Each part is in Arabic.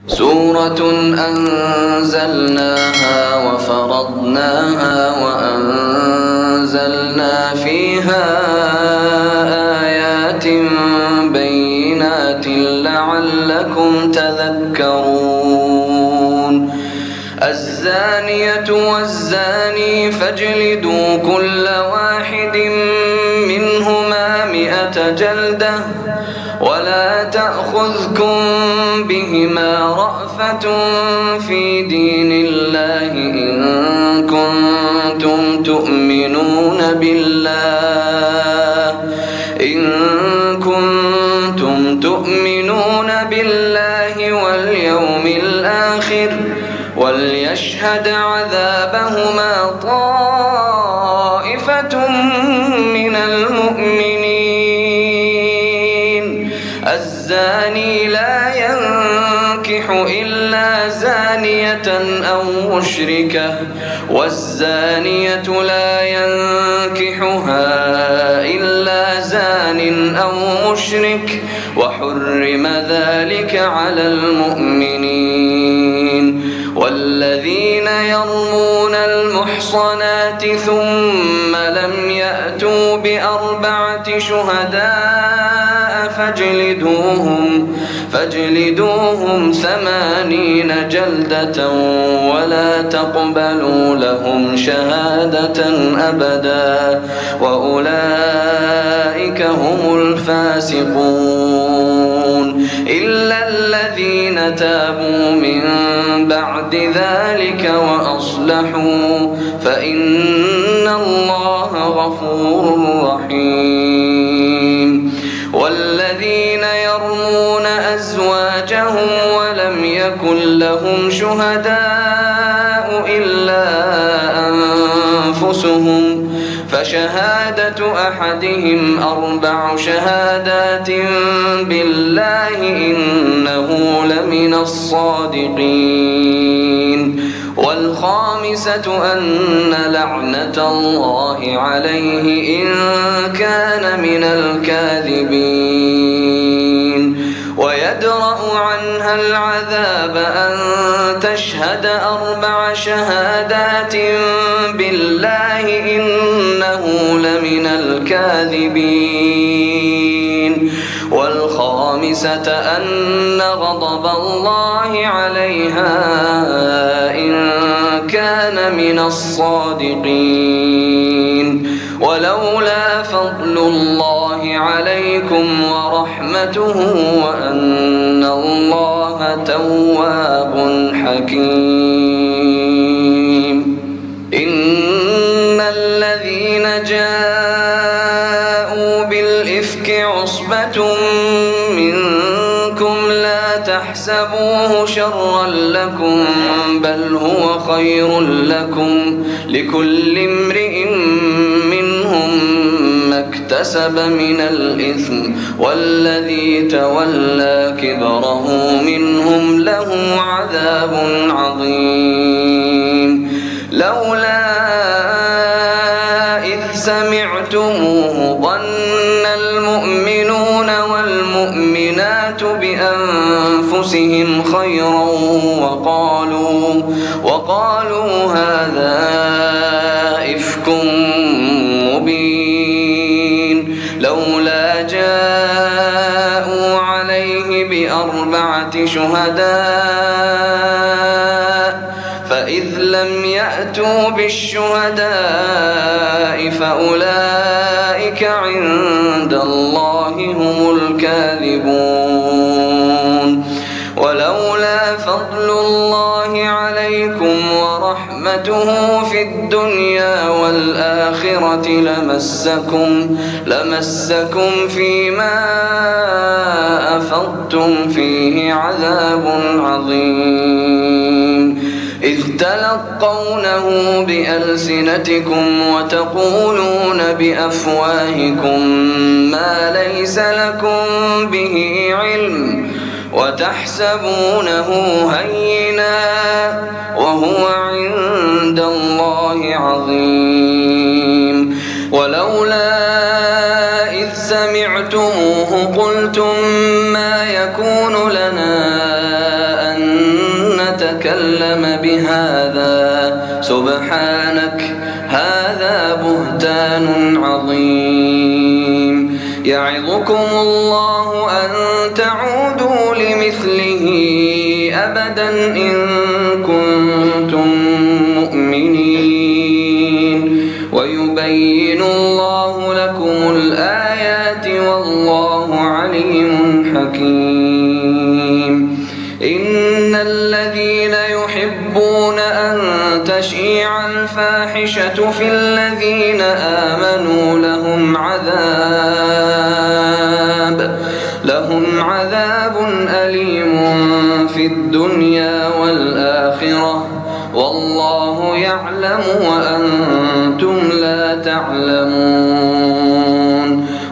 سورة أنزلناها وفرضناها وأنزلنا فيها آيات بينات لعلكم تذكرون الزانية والزاني فاجلدوا كل واحد منهما 100 جلدة ولا تأخذكم بهما رأفة في دين الله إن كنتم تؤمنون بالله واليوم الآخر وليشهد عذابهما طائفة من المؤمنين الزاني لا ينكح إلا زانية أو مشركة والزانية لا ينكحها إلا زان أو مشرك وحرم ذلك على المؤمنين والذين يرمون المحصنات ثم لم يأتوا ب4 شهداء فاجلدوهم 80 جلدة ولا تقبلوا لهم شهادة أبدا وأولئك هم الفاسقون إلا الذين تابوا من بعد ذلك وأصلحوا فإن الله غفور رحيم والذين يرمون أزواجهم ولم يكن لهم شهداء إلا أنفسهم فشهادة أحدهم 4 شهادات بالله إنه لمن الصادقين والخامسة أن لعنة الله عليه إن كان من الكاذبين ويدرأ عنها العذاب أن تشهد 4 شهادات بالله إنه لمن الكاذبين والخامسة أن غضب الله عليها إن كان من الصادقين ولولا فضل الله عليكم ورحمته وأن الله تواب حكيم إن الذين جاءوا بالإفك عصبة منكم لا تحسبوه شرا لكم بل هو خير لكم لكل امرئ منهم ما اكتسب من الإثم والذي تولى كبره منهم له عذاب عظيم لولا إذ سمعتموه ظن المؤمنون والمؤمنات بأنفسهم خيرا وقالوا هذا إفك مبين لولا جاءوا عليه ب4 شهداء فإذ لم يأتوا بالشهداء فأولئك عند الله هم الكاذبون ولولا فضل الله عليكم ورحمته في الدنيا والآخرة لمسكم فيما أفضتم فيه عذاب عظيم إذ تلقونه بألسنتكم وتقولون بأفواهكم ما ليس لكم به علم وتحسبونه هينا وهو عند الله عظيم ولولا إذ سمعتموه قلتم ما يكون لنا أن يتكلم بهذا سبحانك هذا بهتان عظيم يعظكم الله أن تعودوا لمثله أبدا إن كنتم مؤمنين ويبين الله لكم الآيات والله عليم حكيم إن الذين يحبون أن تشيع الفاحشة في الذين آمنوا لهم عذاب أليم في الدنيا والآخرة والله يعلم وأنتم لا تعلمون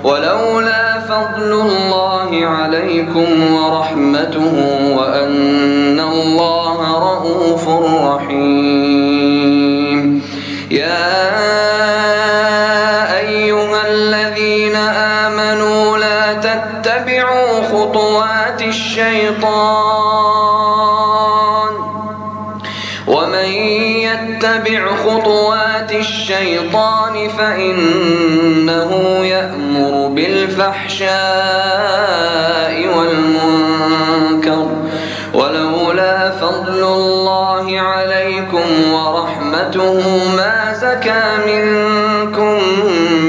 ولولا فضل الله عليكم ورحمته وأن الله رءوف رحيم يا أيها الذين آمنوا لا تتبعوا خطوات الشيطان ومن يتبع خطوات الشيطان فإنه يأمر بالفحشاء والمنكر ولولا فضل الله عليكم ورحمته ما زكى منكم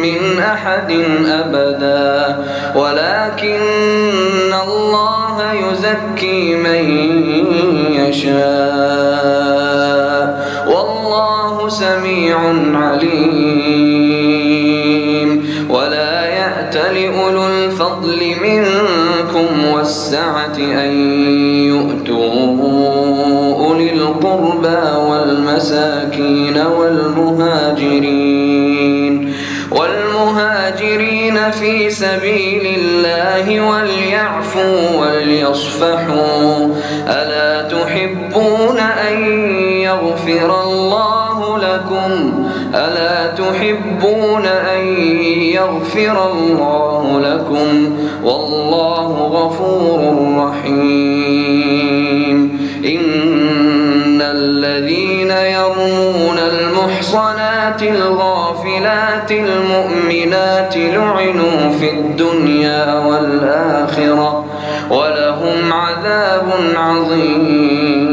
من أحد أبدا ولكن الله يزكي من يشاء والله سميع عليم ولا يأت لأولو الفضل منكم والسعة أن يؤتوا أولي القربى والمساكين والمهاجرين في سبيل الله وليعفوا وليصفحوا ألا تحبون أن يغفر الله لكم والله غفور رحيم إن الذين يرمون المحصنات الغافلات المؤمنات لعنوا في الدنيا والآخرة ولهم عذاب عظيم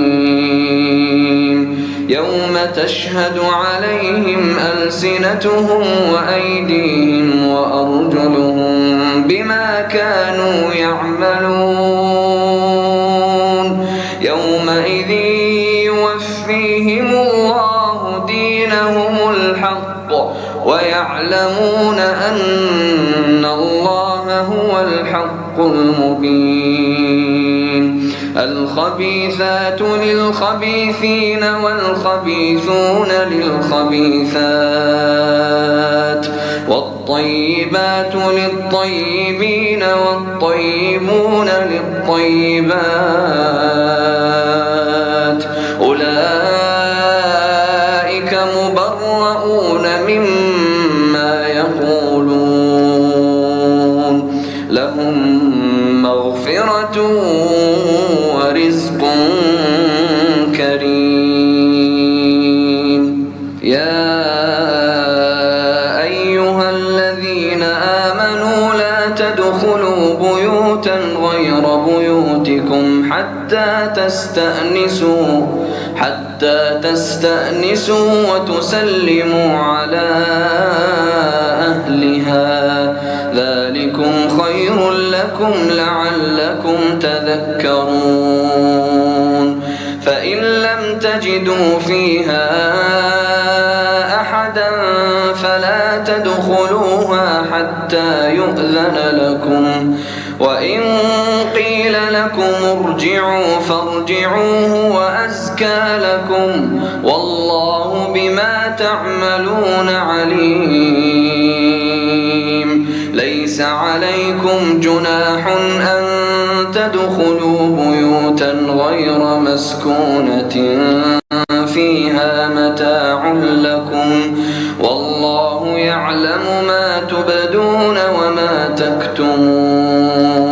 يوم تشهد عليهم ألسنتهم وأيديهم وأرجلهم بما كانوا يعملون يومئذ يوفيهم الله دينهم الحق ويعلمون أن الله هو الحق المبين الخبيثات للخبيثين والخبيثون للخبيثات والطيبات للطيبين والطيبون للطيبات أولئك مبرؤون مما يقولون لهم مغفرة ورزق كريم يا أيها الذين آمنوا لا تدخلوا بيوتا غير بيوتكم حتى تستأنسوا وتسلموا على أهلها ذلكم خير لكم لعلكم تذكرون فإن لم تجدوا فيها أحدا فلا تدخلوها حتى يؤذن لكم وإن قيل لكم ارجعوا فارجعوا هو أزكى لكم والله بما تعملون عليم ليس عليكم جناح أن تدخلوا بيوتا غير مسكونة فيها متاع لكم والله يعلم ما تبدون وما تكتمون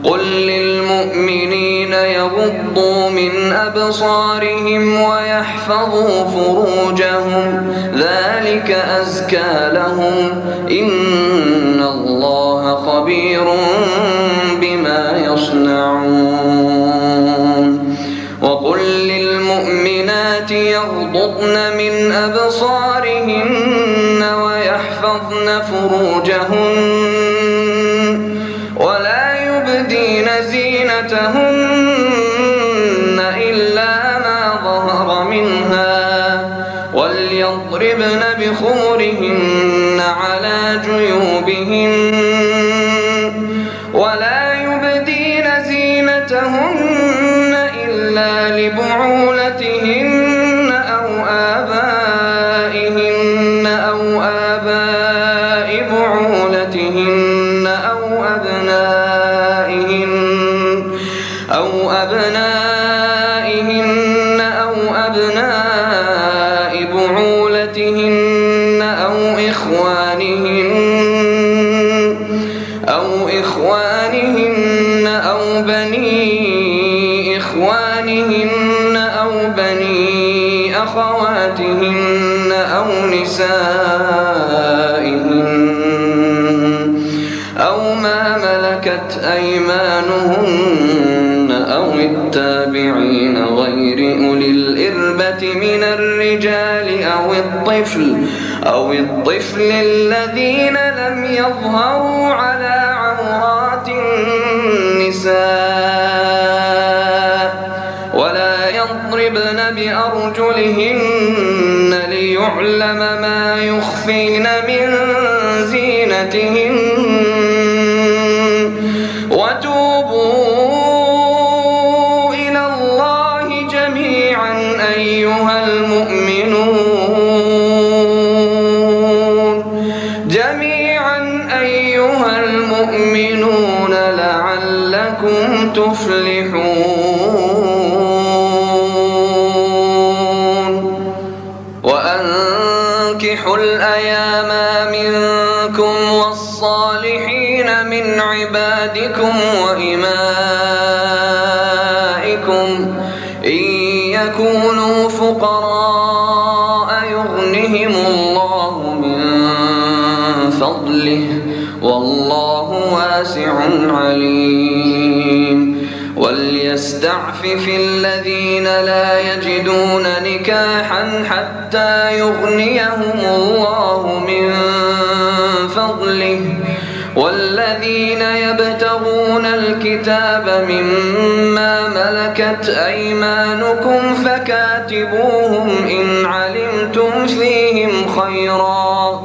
قل للمؤمنين يغضوا من أبصارهم ويحفظوا فروجهم ذلك أزكى لهم إن الله خبير بما يصنعون وقل للمؤمنات يغضضن من أبصارهن ويحفظن فروجهن ولا يبدين زينتهن إلا ما ظهر منها وليضربن بخمرهن على جيوبهن ولا يبدين زينتهن إلا لبعولتهن أو آبائهن أو آباء بعولتهن أو أبنائهن أو أبناء بعولتهن أو إخوانهن أو بني إخوانهن أو بني أخواتهن أو نسائهن أو ما ملكت أيمانهن أو التابعين غير أولي الإربة من الرجال أو الطفل الذين لم يظهروا على عورات النساء ولا يضربن بأرجلهن ليعلم ما يخفين من زينتهن وتوبوا إلى الله جميعا أيها المؤمنون لعلكم تفلحون وأنكحوا الأيام منكم والصالحين من عبادكم وإمائكم إن يكونوا فقراء يغنهم الله من فضله والله واسع عليم وليستعفف الذين لا يجدون نكاحا حتى يغنيهم الله من فضله والذين يبتغون الكتاب مما ملكت أيمانكم فكاتبوهم إن علمتم فيهم خيرا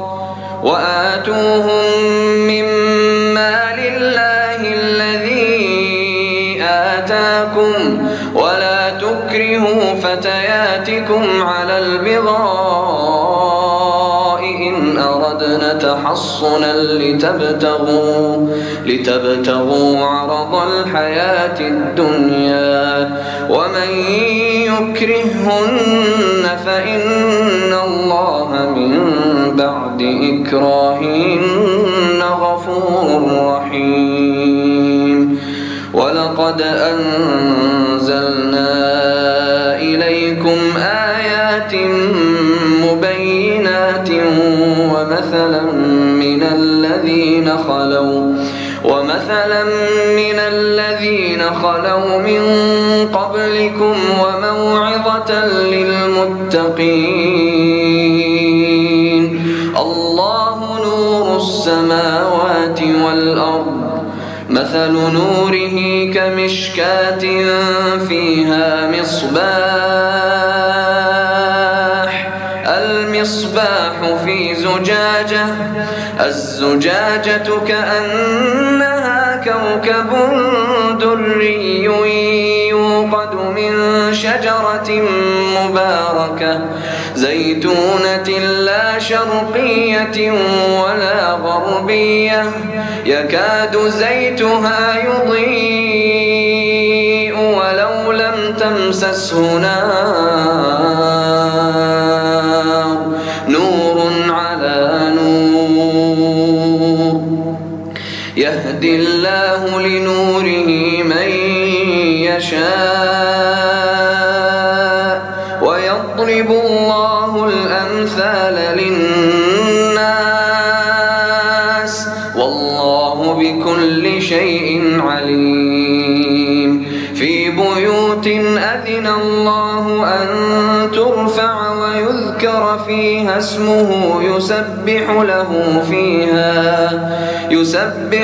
وآتوهم مما لله الذي آتاكم ولا تكرهوا فتياتكم على البغاء إن أردنا تحصنا لتبتغوا عرض الحياة الدنيا ومن يكرههن فإن الله من بعد إكراههن غفور رحيم ولقد أنزلنا إليكم آيات مبينات ومثلا من الذين خلوا من قبلكم وموعظة للمتقين الله نور السماوات والأرض مثل نوره كمشكاة فيها المصباح في زجاجة الزجاجة كأنها كوكب دري يوقد من شجرة مباركة زيتونة لا شرقية ولا غربية يكاد زيتها يضيء ولو لم تمسسه نار نور على نور يهدي الله لنوره من يشاء ويضرب الله الأمثال للناس والله بكل شيء عليم. في بيوت أذن الله أن ترفع ويذكر فيها اسمه يسبح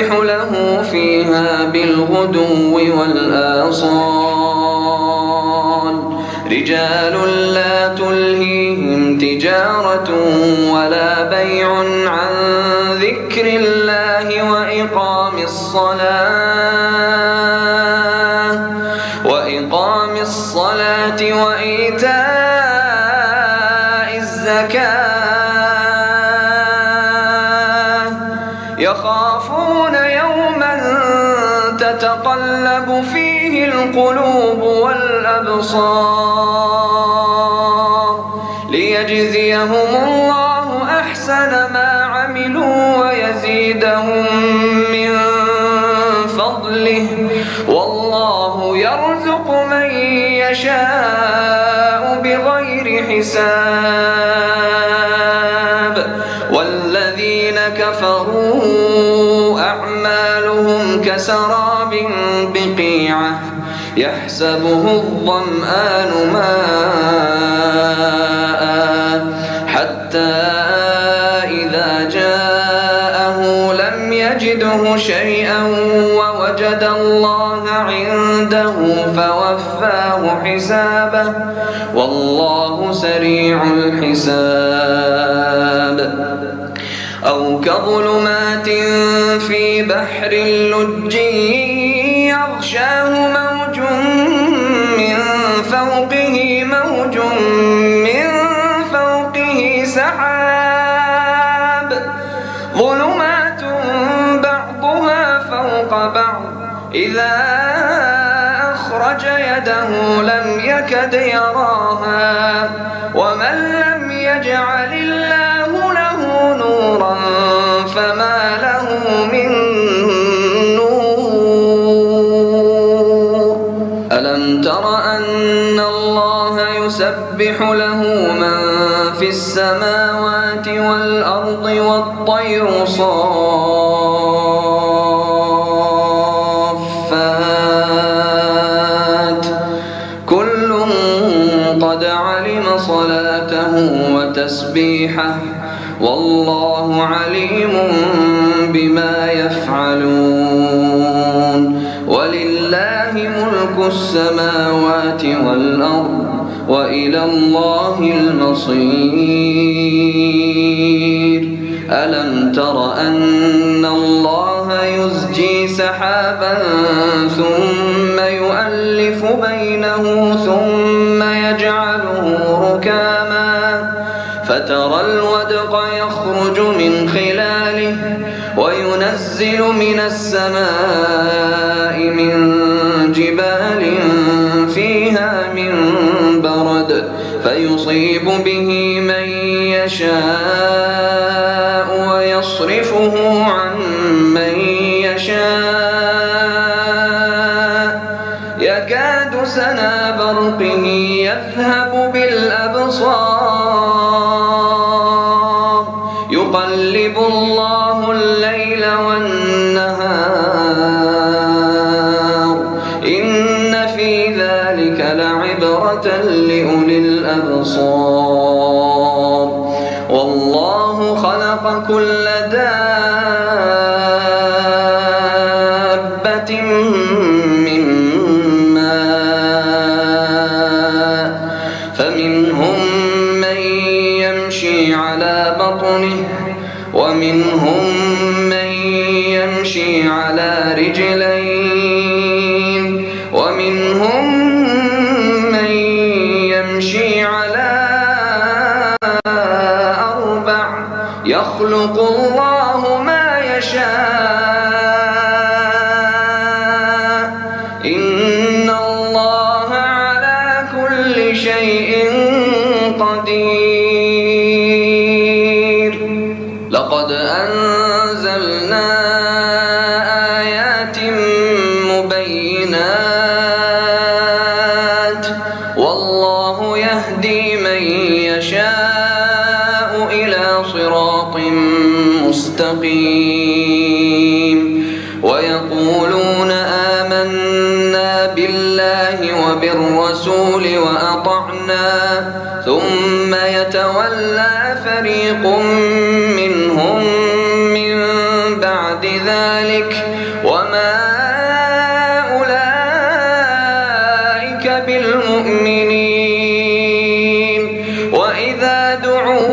له فيها بالغدو والآصال رجال لا تلهيهم تجارة ولا بيع عن ذكر الله وإقام الصلاة وإيتاء الزكاة يخافون يوما تتقلب فيه القلوب والأبصار ليجزيهم الله أحسن ما عملوا ويزيدهم من فضله والله يرزق من يشاء بغير حساب. والذين كفروا أعمالهم كسراب بقيعة يحسبه الظمآن ماء حتى إذا جاءه لم يجده شيئا ووجد الله عنده فوفاه حسابه والله سريع الحساب. أو كظلمات في بحر لج يغشاه موج من فوقه سحاب ظلمات بعضها فوق بعض إذا أخرج يده لم يكد يراها ومن لم يجعل الله له نورا فما له من نور. ألم تر أن الله يسبح له من في السماوات والأرض والطير صافات كل قد علم صلاته وتسبيحه والله عليم بما يفعلون. ولله ملك السماوات والأرض وإلى الله المصير. ألم تر أن الله يزجي سحابا ثم يؤلف بينه ثم يجعله ركاما فترى الودق يخرج من خلاله وينزل من السماء من جبال فيها من برد فيصيب به من يشاء ويصرفه عن من يشاء يكاد سنا برقه يذهب بالأبصار يقلب الله الليل والنهار إن في ذلك لعبرة لأولي الأبصار. والله خلق كل دابة من ماء فمنهم من يمشي على بطنه ومنهم من يمشي على رجلين ومنهم من يمشي على أربع يخلق الله ما يشاء إن الله على كل شيء قدير. لقد أنزلنا آيات مبينات والله يهدي من يشاء إلى صراط مستقيم ويقولون آمنا بالله وبالرسول وأطعنا ثم يتولى فريق منهم من بعد ذلك وما أولئك بالمؤمنين وإذا دعوا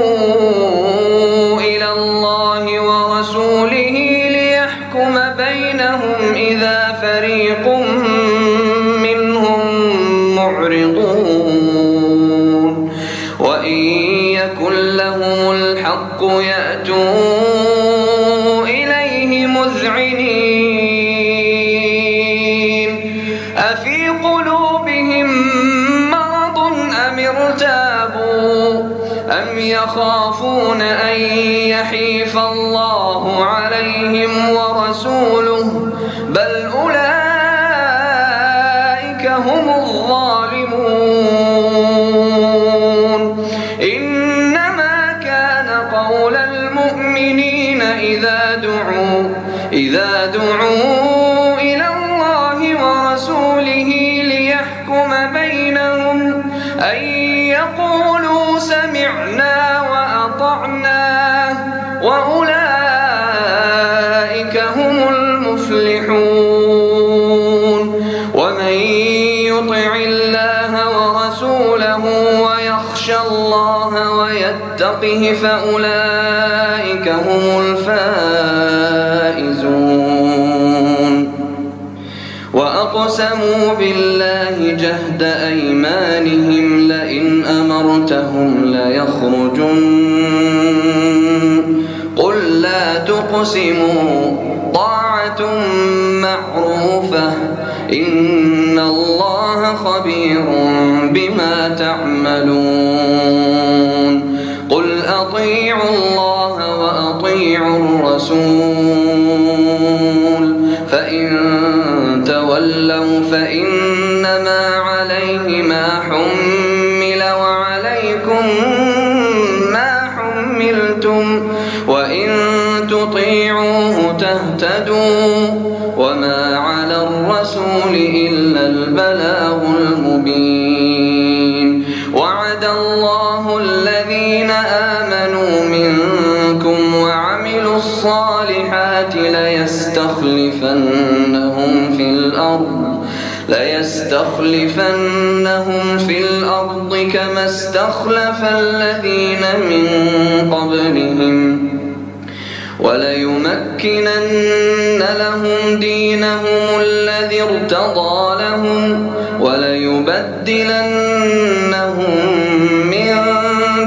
إلى الله ورسوله ليحكم بينهم إذا فريق منهم معرضون وإن يكن لهم الحق يأتوا إليه مذعنين أفي قلوبهم مرض أم ارتابوا أم يخافون أن يحيف الله عليهم ورسوله بل أولئك هم الظالمون إنما كان قول المؤمنين إذا دعوا إلى الله ورسوله ليحكم بينهم أن يقولوا سمعنا وأطعنا وأولئك هم المفلحون ومن يطع الله ورسوله ويخشى الله ويتقه فأولئك هم الفائزون وأقسموا بالله جهد أيمانهم لئن أمرتهم ليخرجن قل لا تقسموا طاعة معروفة إن الله خبير بما تعملون قل أطيعوا الله وأطيعوا الرسول فإن تولوا فإنما عليه ما حمل وعليكم ما حملتم وإن تطيعوه تهتدوا وما على الرسول إلا البلاغ المبين وعد الله الذين آمنوا منكم وعملوا الصالحات ليستخلفنهم في الأرض كما استخلف الذين من قبلهم وليمكنن لهم دينهم الذي ارتضى لهم وليبدلنهم من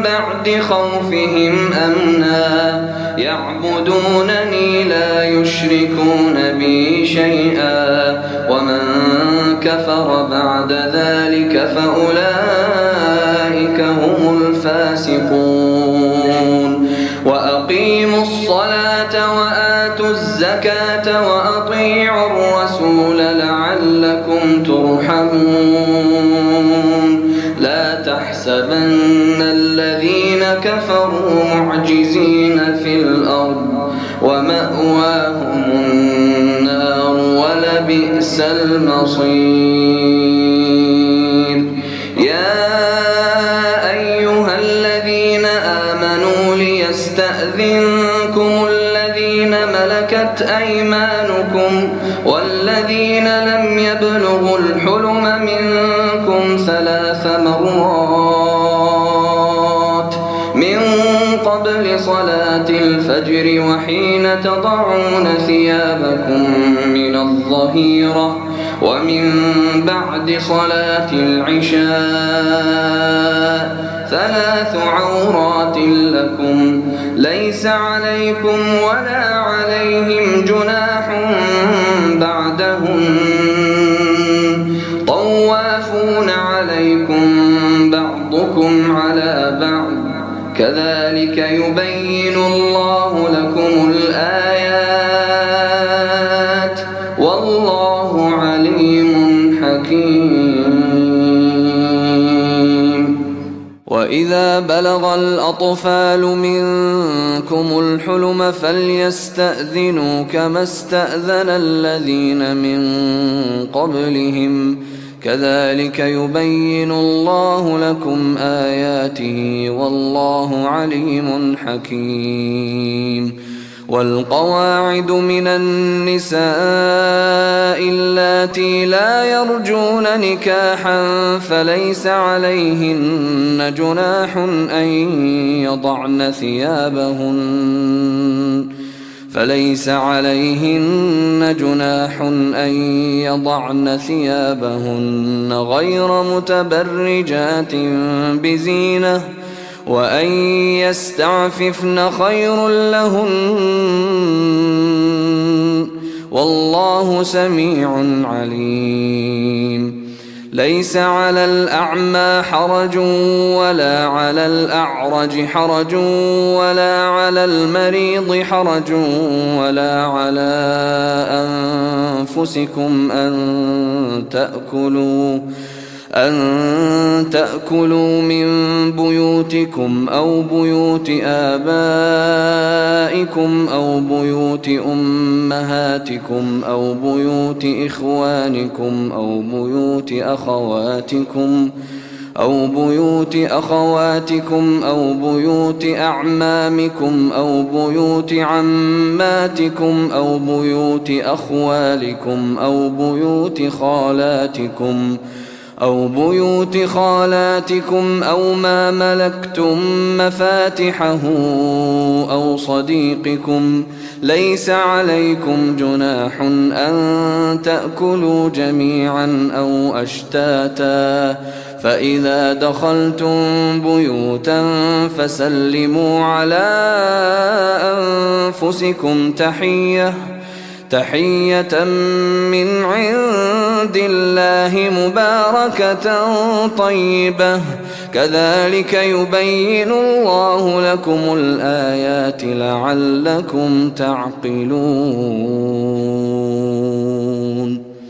بعد خوفهم أمنا يعبدونني لا يشركون بي شيئا ومن كفر بعد ذلك فأولئك هم الفاسقون وأقيموا الصلاة وآتوا الزكاة وأطيعوا الرسول لعلكم ترحمون لا تحسبن الذين كفروا معجزين في الأرض ومأواهم النار ولبئس المصير يا أيها الذين آمنوا ليستأذنكم الذين ملكت أيمانكم والذين لم يبلغوا الحلم منكم 3 مرات من قبل صلاة الفجر وحين تضعون ثيابكم من الظهيرة ومن بعد صلاة العشاء 3 عورات لكم ليس عليكم ولا عليهم جناح بعدهم طوافون عليكم بعضكم على بعض كذلك يبين الله لكم الآيات والله عليم حكيم وإذا بلغ الأطفال منكم الحلم فليستأذنوا كما استأذن الذين من قبلهم كذلك يبين الله لكم آياته والله عليم حكيم. والقواعد من النساء اللاتي لا يرجون نكاحا فليس عليهن جناح أن يضعن ثيابهن غير متبرجات بزينة وأن يستعففن خير لهن والله سميع عليم. ليس على الأعمى حرج ولا على الأعرج حرج ولا على المريض حرج ولا على أنفسكم أن تأكلوا من بيوتكم أو بيوت آبائكم أو بيوت أمهاتكم أو بيوت إخوانكم أو بيوت أخواتكم أو بيوت أعمامكم أو بيوت عماتكم أو بيوت أخوالكم أو بيوت خالاتكم أو ما ملكتم مفاتحه أو صديقكم. ليس عليكم جناح أن تأكلوا جميعا أو أشتاتا فإذا دخلتم بيوتا فسلموا على أنفسكم تحية من عند الله مباركة طيبة كذلك يبين الله لكم الآيات لعلكم تعقلون.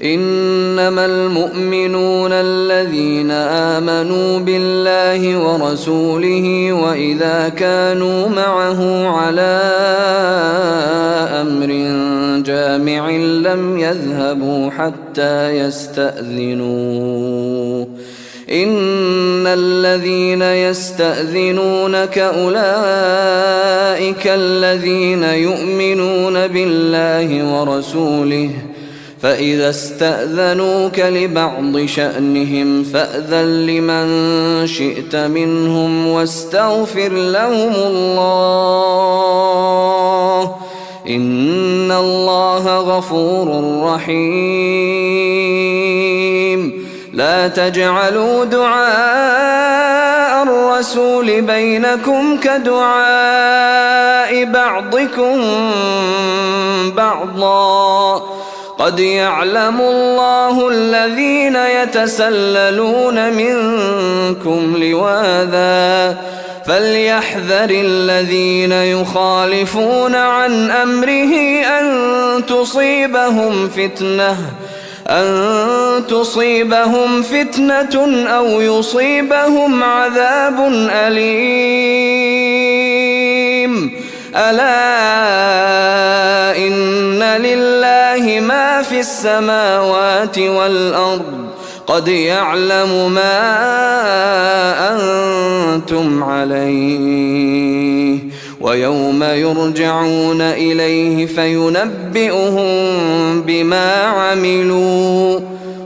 إنما المؤمنون الذين آمنوا بالله ورسوله وإذا كانوا معه على أمر جامع لم يذهبوا حتى يستأذنوه. إن الذين يستأذنونك أولئك الذين يؤمنون بالله ورسوله فإذا استأذنوك لبعض شأنهم فأذن لمن شئت منهم واستغفر لهم الله إن الله غفور رحيم. لا تجعلوا دعاء الرسول بينكم كدعاء بعضكم بعضا قد يعلم الله الذين يتسللون منكم لواذا فليحذر الذين يخالفون عن أمره أن تصيبهم فتنة أو يصيبهم عذاب أليم. ألا إن لله ما في السماوات والأرض قد يعلم ما أنتم عليه ويوم يرجعون إليه فينبئهم بما عملوا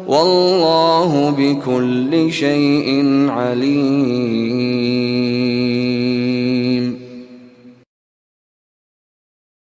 والله بكل شيء عليم.